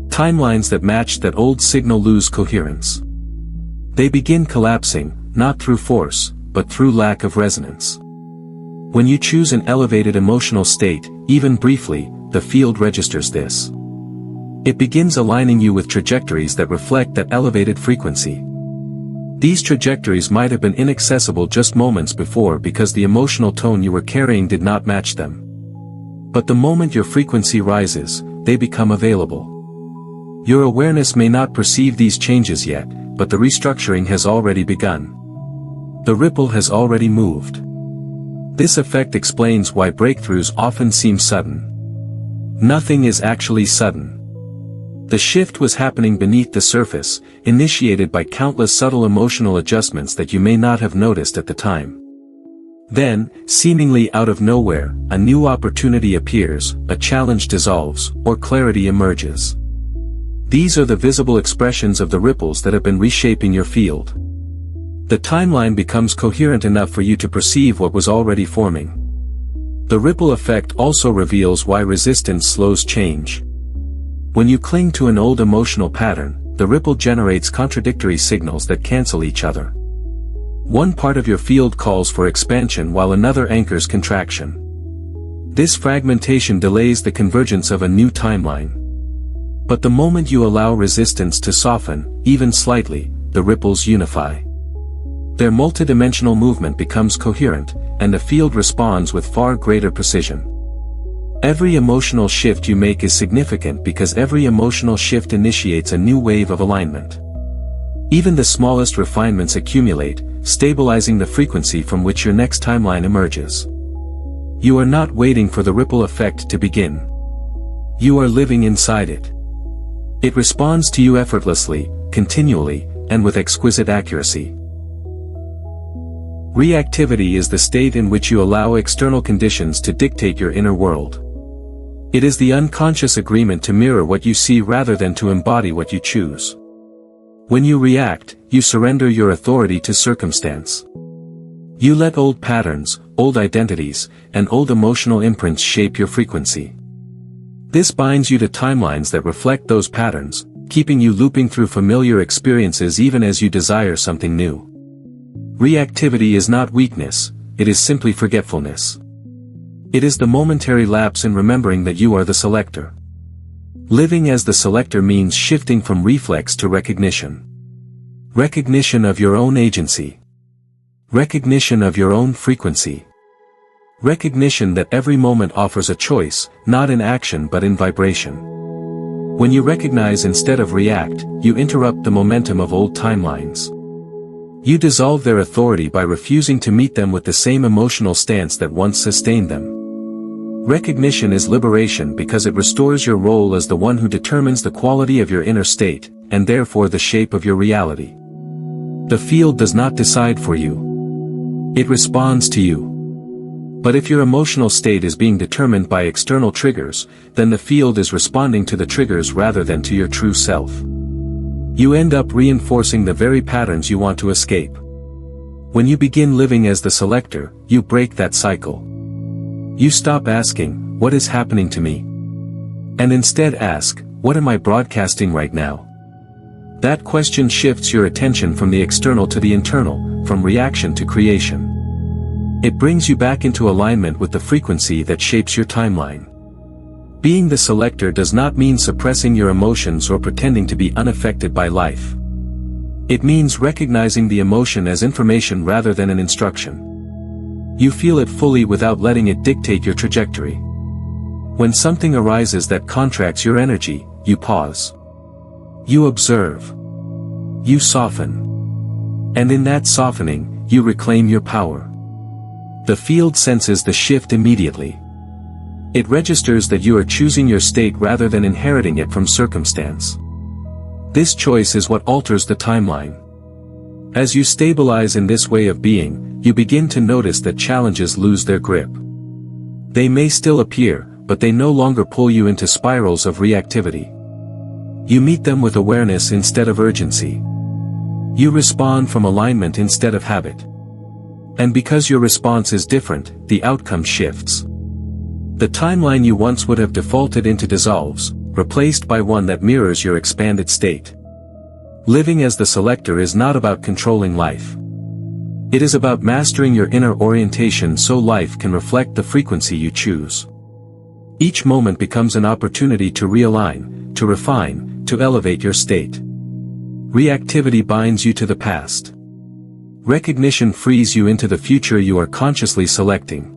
Timelines that match that old signal lose coherence. They begin collapsing, not through force, but through lack of resonance. When you choose an elevated emotional state, even briefly, the field registers this. It begins aligning you with trajectories that reflect that elevated frequency. These trajectories might have been inaccessible just moments before because the emotional tone you were carrying did not match them. But the moment your frequency rises, they become available. Your awareness may not perceive these changes yet, but the restructuring has already begun. The ripple has already moved. This effect explains why breakthroughs often seem sudden. Nothing is actually sudden. The shift was happening beneath the surface, initiated by countless subtle emotional adjustments that you may not have noticed at the time. Then, seemingly out of nowhere, a new opportunity appears, a challenge dissolves, or clarity emerges. These are the visible expressions of the ripples that have been reshaping your field. The timeline becomes coherent enough for you to perceive what was already forming. The ripple effect also reveals why resistance slows change. When you cling to an old emotional pattern, the ripple generates contradictory signals that cancel each other. One part of your field calls for expansion while another anchors contraction. This fragmentation delays the convergence of a new timeline. But the moment you allow resistance to soften, even slightly, the ripples unify. Their multidimensional movement becomes coherent, and the field responds with far greater precision. Every emotional shift you make is significant because every emotional shift initiates a new wave of alignment. Even the smallest refinements accumulate, stabilizing the frequency from which your next timeline emerges. You are not waiting for the ripple effect to begin. You are living inside it. It responds to you effortlessly, continually, and with exquisite accuracy. Reactivity is the state in which you allow external conditions to dictate your inner world. It is the unconscious agreement to mirror what you see rather than to embody what you choose. When you react, you surrender your authority to circumstance. You let old patterns, old identities, and old emotional imprints shape your frequency. This binds you to timelines that reflect those patterns, keeping you looping through familiar experiences even as you desire something new. Reactivity is not weakness, it is simply forgetfulness. It is the momentary lapse in remembering that you are the selector. Living as the selector means shifting from reflex to recognition. Recognition of your own agency. Recognition of your own frequency. Recognition that every moment offers a choice, not in action but in vibration. When you recognize instead of react, you interrupt the momentum of old timelines. You dissolve their authority by refusing to meet them with the same emotional stance that once sustained them. Recognition is liberation because it restores your role as the one who determines the quality of your inner state, and therefore the shape of your reality. The field does not decide for you. It responds to you. But if your emotional state is being determined by external triggers, then the field is responding to the triggers rather than to your true self. You end up reinforcing the very patterns you want to escape. When you begin living as the selector, you break that cycle. You stop asking, "What is happening to me?" and instead ask, "What am I broadcasting right now?" That question shifts your attention from the external to the internal, from reaction to creation. It brings you back into alignment with the frequency that shapes your timeline. Being the selector does not mean suppressing your emotions or pretending to be unaffected by life. It means recognizing the emotion as information rather than an instruction. You feel it fully without letting it dictate your trajectory. When something arises that contracts your energy, you pause. You observe. You soften. And in that softening, you reclaim your power. The field senses the shift immediately. It registers that you are choosing your state rather than inheriting it from circumstance. This choice is what alters the timeline. As you stabilize in this way of being, you begin to notice that challenges lose their grip. They may still appear, but they no longer pull you into spirals of reactivity. You meet them with awareness instead of urgency. You respond from alignment instead of habit. And because your response is different, the outcome shifts. The timeline you once would have defaulted into dissolves, replaced by one that mirrors your expanded state. Living as the selector is not about controlling life. It is about mastering your inner orientation so life can reflect the frequency you choose. Each moment becomes an opportunity to realign, to refine, to elevate your state. Reactivity binds you to the past. Recognition frees you into the future you are consciously selecting.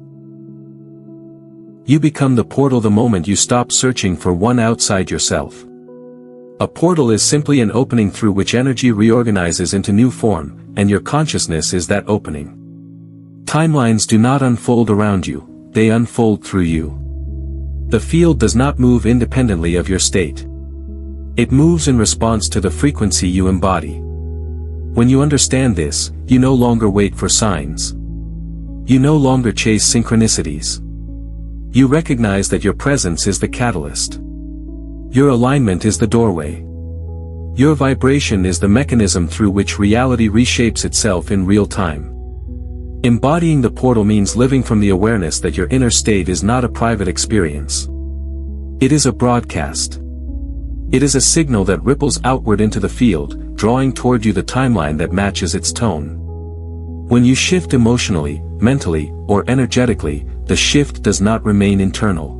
You become the portal the moment you stop searching for one outside yourself. A portal is simply an opening through which energy reorganizes into new form, and your consciousness is that opening. Timelines do not unfold around you, they unfold through you. The field does not move independently of your state. It moves in response to the frequency you embody. When you understand this, you no longer wait for signs. You no longer chase synchronicities. You recognize that your presence is the catalyst. Your alignment is the doorway. Your vibration is the mechanism through which reality reshapes itself in real time. Embodying the portal means living from the awareness that your inner state is not a private experience. It is a broadcast. It is a signal that ripples outward into the field, drawing toward you the timeline that matches its tone. When you shift emotionally, mentally, or energetically, the shift does not remain internal.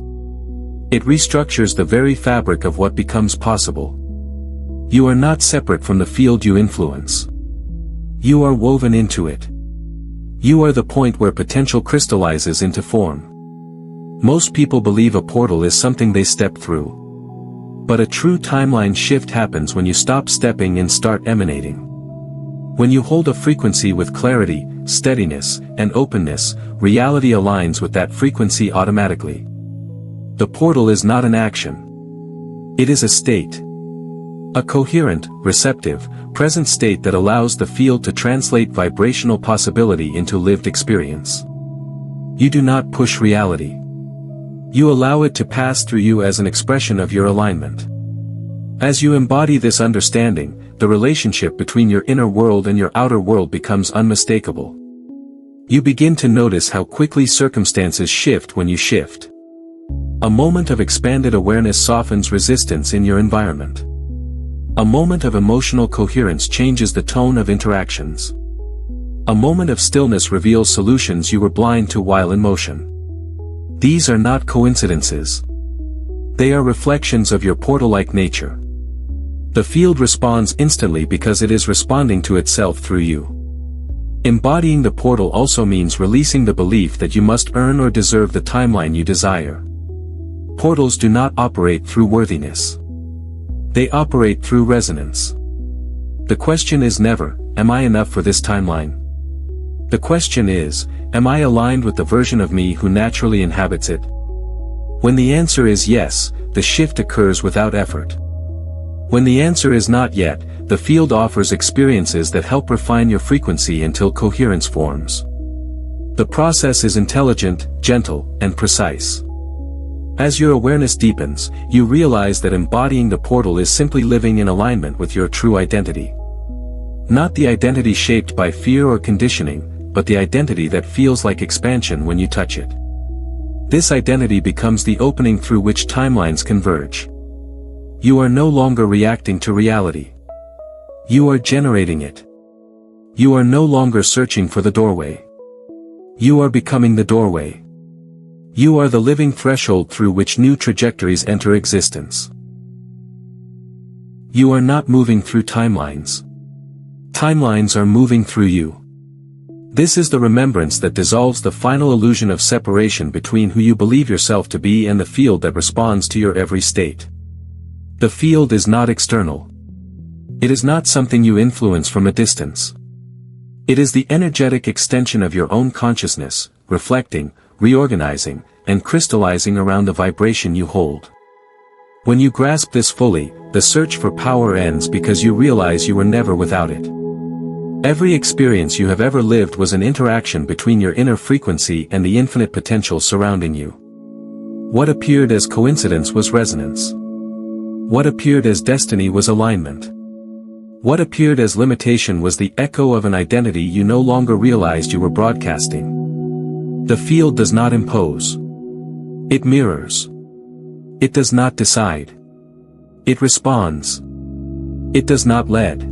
It restructures the very fabric of what becomes possible. You are not separate from the field you influence. You are woven into it. You are the point where potential crystallizes into form. Most people believe a portal is something they step through. But a true timeline shift happens when you stop stepping and start emanating. When you hold a frequency with clarity, steadiness, and openness, reality aligns with that frequency automatically. The portal is not an action. It is a state. A coherent, receptive, present state that allows the field to translate vibrational possibility into lived experience. You do not push reality. You allow it to pass through you as an expression of your alignment. As you embody this understanding, the relationship between your inner world and your outer world becomes unmistakable. You begin to notice how quickly circumstances shift when you shift. A moment of expanded awareness softens resistance in your environment. A moment of emotional coherence changes the tone of interactions. A moment of stillness reveals solutions you were blind to while in motion. These are not coincidences. They are reflections of your portal-like nature. The field responds instantly because it is responding to itself through you. Embodying the portal also means releasing the belief that you must earn or deserve the timeline you desire. Portals do not operate through worthiness. They operate through resonance. The question is never, am I enough for this timeline? The question is, am I aligned with the version of me who naturally inhabits it? When the answer is yes, the shift occurs without effort. When the answer is not yet, the field offers experiences that help refine your frequency until coherence forms. The process is intelligent, gentle, and precise. As your awareness deepens, you realize that embodying the portal is simply living in alignment with your true identity. Not the identity shaped by fear or conditioning, but the identity that feels like expansion when you touch it. This identity becomes the opening through which timelines converge. You are no longer reacting to reality. You are generating it. You are no longer searching for the doorway. You are becoming the doorway. You are the living threshold through which new trajectories enter existence. You are not moving through timelines. Timelines are moving through you. This is the remembrance that dissolves the final illusion of separation between who you believe yourself to be and the field that responds to your every state. The field is not external. It is not something you influence from a distance. It is the energetic extension of your own consciousness, reflecting, reorganizing, and crystallizing around the vibration you hold. When you grasp this fully, the search for power ends because you realize you were never without it. Every experience you have ever lived was an interaction between your inner frequency and the infinite potential surrounding you. What appeared as coincidence was resonance. What appeared as destiny was alignment. What appeared as limitation was the echo of an identity you no longer realized you were broadcasting. The field does not impose. It mirrors. It does not decide. It responds. It does not lead.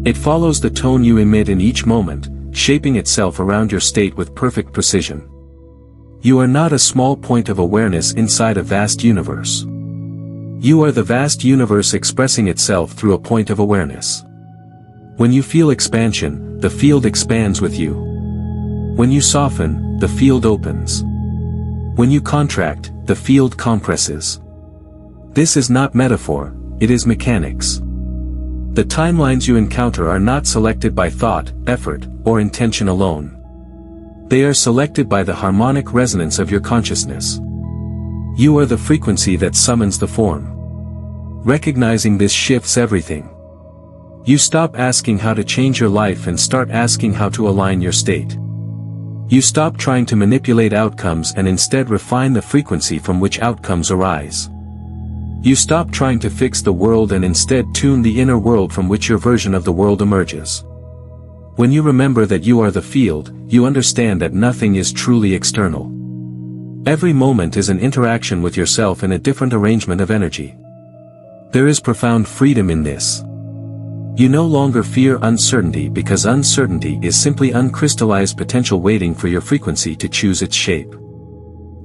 It follows the tone you emit in each moment, shaping itself around your state with perfect precision. You are not a small point of awareness inside a vast universe. You are the vast universe expressing itself through a point of awareness. When you feel expansion, the field expands with you. When you soften, the field opens. When you contract, the field compresses. This is not metaphor, it is mechanics. The timelines you encounter are not selected by thought, effort, or intention alone. They are selected by the harmonic resonance of your consciousness. You are the frequency that summons the form. Recognizing this shifts everything. You stop asking how to change your life and start asking how to align your state. You stop trying to manipulate outcomes and instead refine the frequency from which outcomes arise. You stop trying to fix the world and instead tune the inner world from which your version of the world emerges. When you remember that you are the field, you understand that nothing is truly external. Every moment is an interaction with yourself in a different arrangement of energy. There is profound freedom in this. You no longer fear uncertainty because uncertainty is simply uncrystallized potential waiting for your frequency to choose its shape.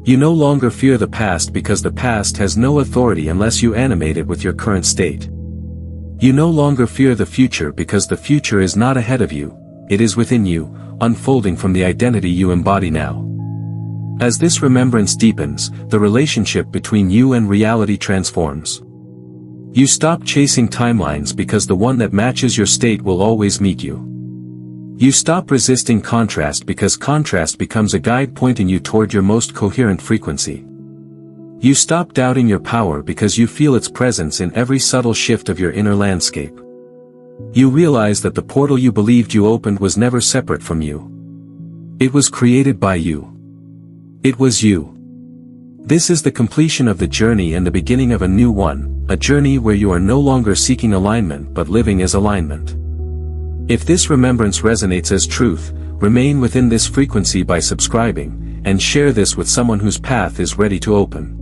You no longer fear the past because the past has no authority unless you animate it with your current state. You no longer fear the future because the future is not ahead of you, it is within you, unfolding from the identity you embody now. As this remembrance deepens, the relationship between you and reality transforms. You stop chasing timelines because the one that matches your state will always meet you. You stop resisting contrast because contrast becomes a guide pointing you toward your most coherent frequency. You stop doubting your power because you feel its presence in every subtle shift of your inner landscape. You realize that the portal you believed you opened was never separate from you. It was created by you. It was you. This is the completion of the journey and the beginning of a new one, a journey where you are no longer seeking alignment but living as alignment. If this remembrance resonates as truth, remain within this frequency by subscribing, and share this with someone whose path is ready to open.